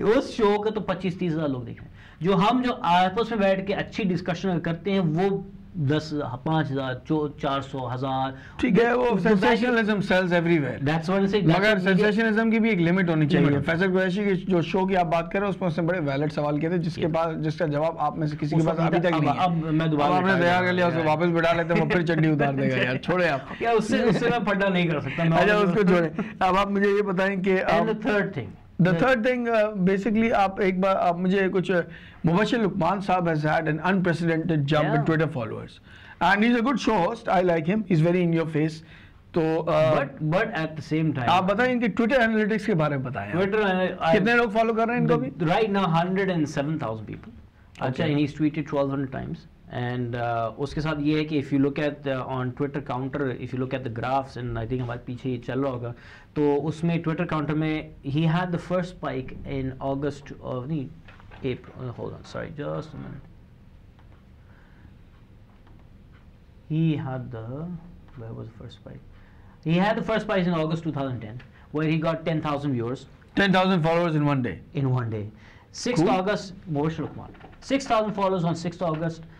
उस शो को तो 25-30 हजार लोग देख रहे हैं। जो हम जो आपस में बैठ के अच्छी डिस्कशन करते हैं वो 10 5,000 400 1000 ठीक है, वो sensationalism sells everywhere. That's what I say. मगर सेंसेशनलिज्म की भी एक लिमिट होनी चाहिए। फैसल कुरैशी के जो शो की आप बात कर रहे हो उसमें उसने बड़े वैलिड सवाल किए थे जिसके पास जिसका जवाब आप में से किसी के पास अभी तक नहीं है। अब मैं दोबारा आपने तैयार कर लिया, उसको वापस बिठा लेते हैं, वो फिर चड्डी उतार देगा यार, छोड़े आप। क्या उससे मैं फड्डा नहीं कर सकता। अच्छा उसको छोड़े। अब आप मुझे ये बताएं कि The third thing, basically, एक बार आप मुझे कुछ मुबशिर लुकमान साहब has had an unprecedented jump in Twitter followers, and he's a good show host. I like him. He's very in your face. तो but at the same time आप बताएं इनके Twitter analytics के बारे में बताएं। कितने लोग फॉलो कर रहे हैं इनको भी? Right now 107,000 people. अच्छा, and he's tweeted 1200 times. And उसके साथ ये है कि if you look at on Twitter counter, if you look at the graphs, and I think हमारे पीछे ये चल रहा होगा, तो उसमें Twitter counter में he had the first spike in August of April. Hold on, sorry, just a minute. He had where was the first spike? He had the first spike in August 2010, where he got 10,000 viewers. 10,000 followers in one day. In one day. 6th August, Mubashir Lukman. 6,000 followers on 6th August.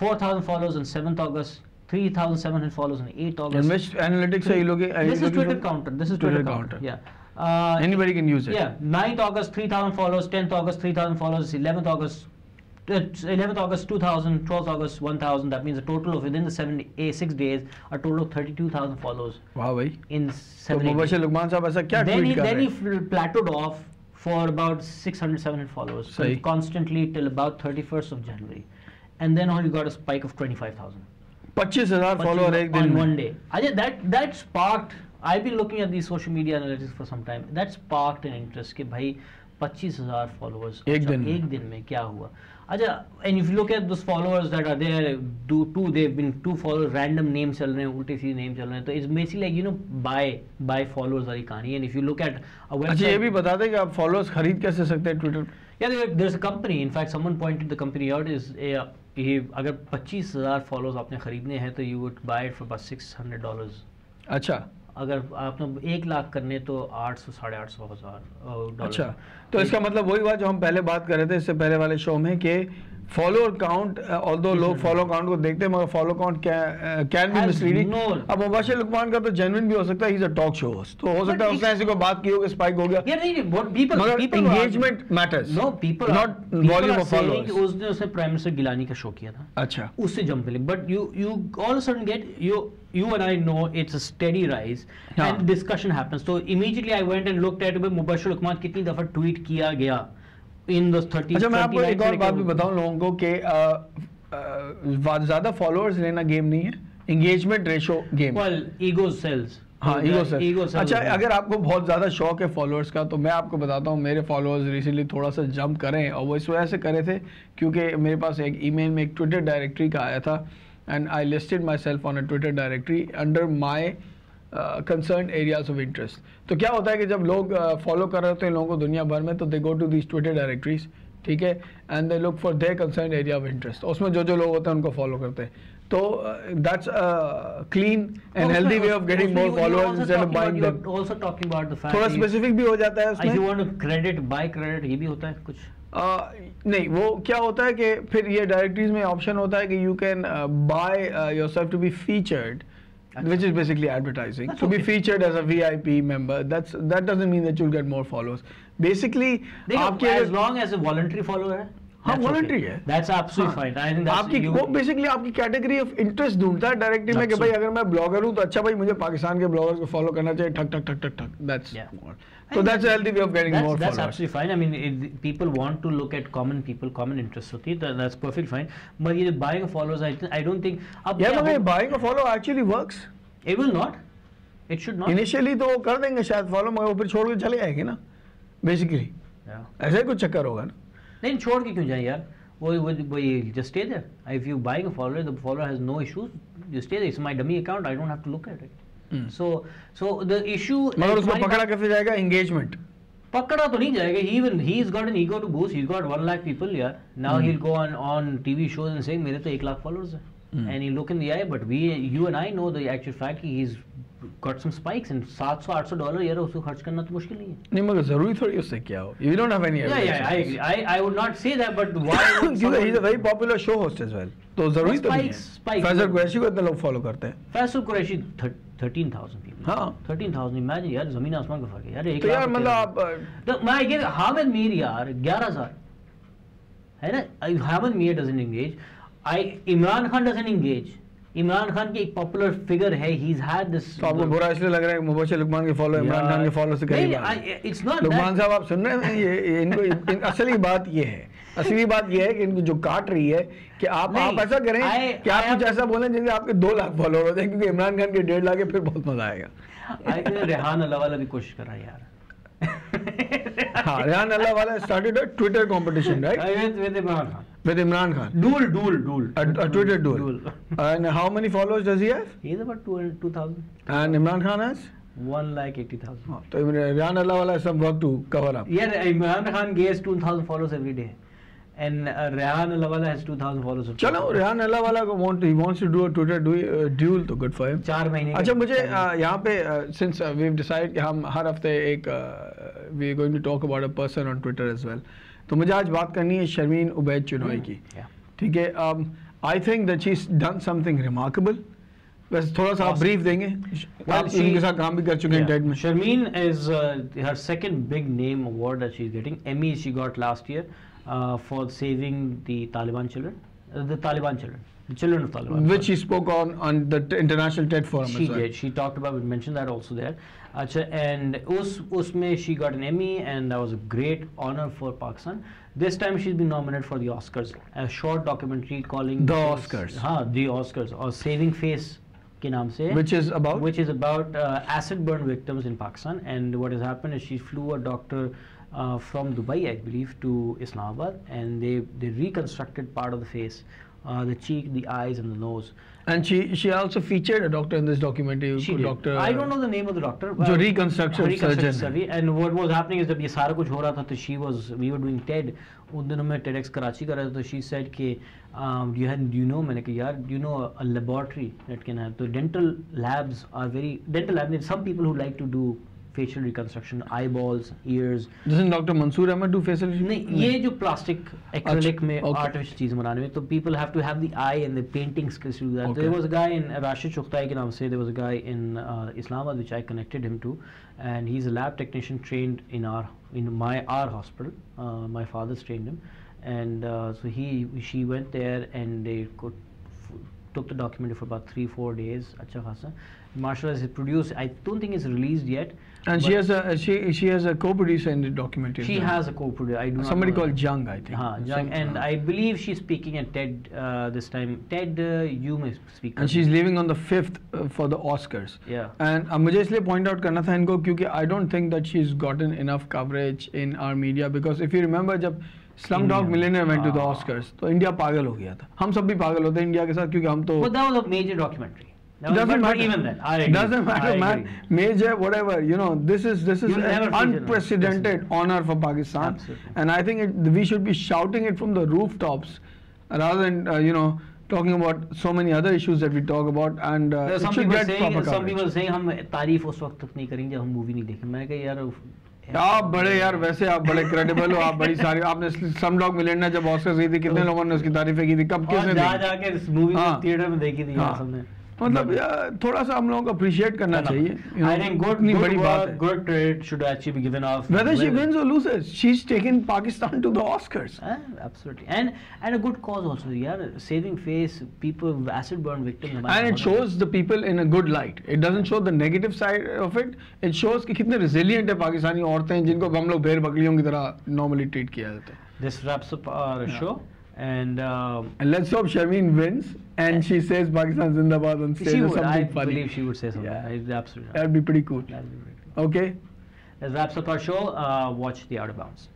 4,000 followers on 7th August, 3,700 followers on 8th August. And which analytics are you looking at? This is Twitter counter. This is Twitter counter. Yeah. Anybody can use it. Yeah. 9th August, 3,000 followers. 10th August, 3,000 followers. 11th August, 2,000. 12th August, 1,000. That means a total of within the 6 days, a total of 32,000 followers. Wow, bhai. In 7 days. Mubashir Lukman साहब ऐसा क्या tweet कर रहे हैं? Then he plateaued off for about 600-700 followers, constantly till about 31st of January. And then he got a spike of 25,000. 25,000 followers एक दिन on one day. That sparked. I've been looking at these social media analytics for some time. That sparked an interest कि भाई 25,000 followers एक दिन में क्या हुआ? अच्छा, and if you look at those followers that are there, they've been 2 followers, random names चल रहे हैं, उल्टे सीधे names चल रहे हैं, तो it's basically like buy followers वाली कहानी. And if you look at a website, अच्छा ये भी बता दें कि आप followers खरीद कैसे सकते हैं Twitter? Yeah, there's a company. In fact, someone pointed the company out. अगर 25,000 followers आपने खरीदने हैं तो you would buy it for about $600. अच्छा, अगर आपने 1 लाख करने तो 800-850 $1,000। अच्छा, तो इसका मतलब वही बात जो हम पहले बात कर रहे थे इससे पहले वाले शो में कि फॉलोअर काउंट, ऑल्दो लोग फॉलो काउंट को देखते हैं मगर follow count can be misleading. अब मुबशिर लुकमान का तो जेन्युइन भी हो सकता है, he is a talk show host, तो हो सकता है उसने ऐसी कोई बात की हो कि स्पाइक हो गया। मगर engagement matters, know people not volume of followers. उसने प्राइम मिनिस्टर गिलानी का शो किया था, अच्छा, उससे जंप मिले, but you all of a sudden get you and I know it's a steady rise and discussion happens. So immediately I went and looked at Mubashir Luqman कितनी दफा tweet किया गया in those 30। अच्छा, मैं आपको एक और बात भी बताऊं लोगों को कि ज्यादा फॉलोअर्स लेना गेम नहीं है, engagement ratio game. well ego sells। हाँ, ईगो sells। अच्छा, अगर आपको बहुत ज्यादा शौक है फॉलोअर्स का तो मैं आपको बताता हूँ मेरे फॉलोअर्स रिसेंटली थोड़ा सा जंप करें, और वो इस वजह से करे थे क्योंकि मेरे पास एक ईमेल में एक ट्विटर डायरेक्टरी का आया था, and I listed my self on a Twitter directory under my concern areas of interest. तो क्या होता है कि जब लोग फॉलो कर रहे होते हैं लोगों को दुनिया भर में, तो they go to these Twitter directories, ठीक है, and they look for their concern area of interest, उसमें जो लोग होते हैं उनको फॉलो करते हैं। तो that's clean and healthy way of getting more followers instead of buying them. Also talking about the fact थोड़ा स्पेसिफिक भी हो जाता है उसमें। You want to credit buy credit, ये भी होता है कुछ? नहीं, वो क्या होता है कि फिर ये डायरेक्टरीज में ऑप्शन होता है कि you can buy yourself to be featured, which is basically advertising. That's to be featured as a VIP member, that doesn't mean that you'll get more followers. Basically, आपके as long as a voluntary follower है, हाँ voluntary है, that's absolutely fine. I think that's आपकी वो basically आपकी category of interest ढूंढता है directly में कि भाई अगर मैं ब्लॉगर हूँ तो अच्छा भाई मुझे पाकिस्तान के ब्लॉगर्स को फॉलो करना चाहिए, ठक ठक ठक ठक ठक, that's so that's a healthy way of getting more followers. That's absolutely fine. I mean, people want to look at common people, common interests होती है, that's perfectly fine. But ये buying of followers, I don't think. Yeah, मगर buying a follower actually works. It will not. It should not. Initially तो वो कर देंगे शायद follow, मगर वो फिर छोड़ के चले जाएंगे ना, बेसिकली ऐसा ही कुछ चक्कर होगा ना। नहीं, छोड़ के क्यों जाए यार, वो just stay there. If you buying a follower, the follower has no issues, you stay there. It's my dummy account, I don't have to look at it. So the issue, मगर उसको पकड़ा कैसे जाएगा? एंगेजमेंट पकड़ा तो नहीं जाएगा. He's got an ego to boost. He's got 1 lakh people here. Now he'll go on TV shows and say मेरे तो 1 लाख followers हैं. And he'll look in the eye, but you and I know the actual fact he's got some spikes and $700-800 यार उसको खर्च करना तो मुश्किल नहीं है. नहीं मगर ज़रूरी थोड़ी उससे क्या हो. You don't have any evidence. Yeah, I agree. I would not say that, but why? He's a very popular show host as well. तो ज़रूरी तो नहीं है. फैसल कुरैशी को इतने लोग फॉलो करते हैं. फैसल कुरैशी 13,000 people. हाँ. 13,000. Imagine यार ज़मीन आसमान का फर्क है यार. तो यार मतलब आप. तो मैं give हामिद मीर यार 11,000 है ना. Hamid Mir doesn't engage. Imran Khan doesn't engage. Imran Khan की एक पॉपुलर फिगर है. he's had this. तो आपको बुरा इसलिए लग रहा है मुबशिर लुकमान के फॉलो इमरान खान के फॉलो से करीब है. It's not. लुकमान साहब आप सुन रहे हैं ये इनको असली बात ये है. असली बात ये है कि इनको जो काट रही है कि आप ऐसा करें कि आप कुछ ऐसा बोलें जिनसे आपके 2 लाख फॉलोअर हो जाए क्योंकि इमरान खान के 1.5 लाख है फिर बहुत मजा आएगा. रेहान अल्लाह वाला भी कोशिश कर रहा है यार. हाँ रेहान अल्लाह वाला started a Twitter competition, right? With Imran Khan. With Imran Khan. Duel. A Twitter duel. And how many followers does he have? He has about 2,000. And Imran Khan has? 1,80,000. So Rehan Allah wala has some work to cover up. Yeah, Imran Khan gains 2,000 followers every day. And Rehan Allah wala has 2,000 followers. चलो Rehan Allah wala he wants to do a Twitter duel तो good for him. 4 महीने. अच्छा मुझे यहाँ पे since we've decided कि हम हर हफ्ते एक we are going to talk about a person on Twitter as well. तो मुझे आज बात करनी है शर्मीन उबैद चुनोई की. ठीक है. I think that she's done something remarkable. बस थोड़ा सा आप ब्रीफ देंगे. आप उनके साथ काम भी कर चुके हैं टेड में. Sharmeen is her second big name award that she's getting. Emmy she got last year for saving the Taliban children, the children of Taliban. Which she spoke on the International TED Forum. She did. She talked about, we mentioned that also there. And usme she got an Emmy, and that was a great honor for Pakistan. This time she's been nominated for the Oscars, a short documentary calling The Oscars. The Oscars, or Saving Face के नाम से. Which is about acid burn victims in Pakistan. And what has happened is she flew a doctor from Dubai, I believe, to Islamabad, and they reconstructed part of the face, the cheek, the eyes, and the nose. And she also featured a doctor in this documentary. She did. Doctor, I don't know the name of the doctor. जो reconstruction surgeon. And what was happening is जब ये सारा कुछ हो रहा था तो we were doing TED. उन दिनों में TEDx कराची कर रहा था तो she said कि do you know, मैंने कहा यार, do you know a laboratory that can have, so dental labs, some people who like to do facial reconstruction, eyeballs, ears. Doesn't Dr. Mansoor Ahmed do facial reconstruction? नहीं, ये जो plastic acrylic में artificial चीज़ बनाने में, तो people have to have the eye and the painting skills to do that. There was a guy in Rashid Chughtai के नाम से, there was a guy in Islamabad which I connected him to, and he's a lab technician trained in our hospital. My father's trained him, and so she went there and they took the documentary for about 3-4 days. अच्छा खासा. Marshall has produced. I don't think it's released yet. And she has a co-producer in the documentary. She has a co-producer. I do somebody called Jung, I think. Jung, and I believe she's speaking at TED this time. TED, you may speak. And she's leaving on the 5th for the Oscars. Yeah. And मुझे इसलिए point out करना था इनको क्योंकि I don't think that she's gotten enough coverage in our media, because if you remember जब Slumdog Millionaire went to the Oscars, तो India पागल हो गया था. हम सब भी पागल होते हैं इंडिया के साथ क्योंकि हम तो. But that was a major documentary. Doesn't matter. Even then, doesn't matter, man. Major, whatever. You know, this is an unprecedented honor for Pakistan. Absolutely. And I think we should be shouting it from the rooftops rather than talking about so many other issues that we talk about. And it should get proper coverage. Some people saying हम तारीफ उस वक्त तक नहीं करेंगे जब हम movie नहीं देखें. मैं कह यार आप बड़े यार वैसे आप बड़े क्रेडिबल हो. आप बड़ी सारी आपने स्लमडॉग मिलियनेयर जब ऑस्कर गई थी कितने लोगों ने उसकी तारीफें की थी. कब किसने जाके इस मूवी को थिएटर में देखी थी यार सबने. मतलब थोड़ा सा हम लोगों को अप्रिशिएट करना चाहिए. I think good credit should actually be given off. Whether she wins or loses, she's taken Pakistan to the Oscars. Absolutely, and a good cause also. Yeah, saving face, people, acid burn victims. And it shows the people in a good light. It doesn't show the negative side of it. It shows कि कितने resilient है पाकिस्तानी औरतें जिनको हम लोग भेड़ बकरियों की तरह normally treat किया जाता है. This wraps up our show. And let's hope Sharmeen wins and she says Pakistan Zindabad on stage or something funny. I believe she would say something. Yeah. Absolutely. That'd be pretty cool. That'd be pretty cool. Okay. That wraps up our show. Watch The Out of Bounds.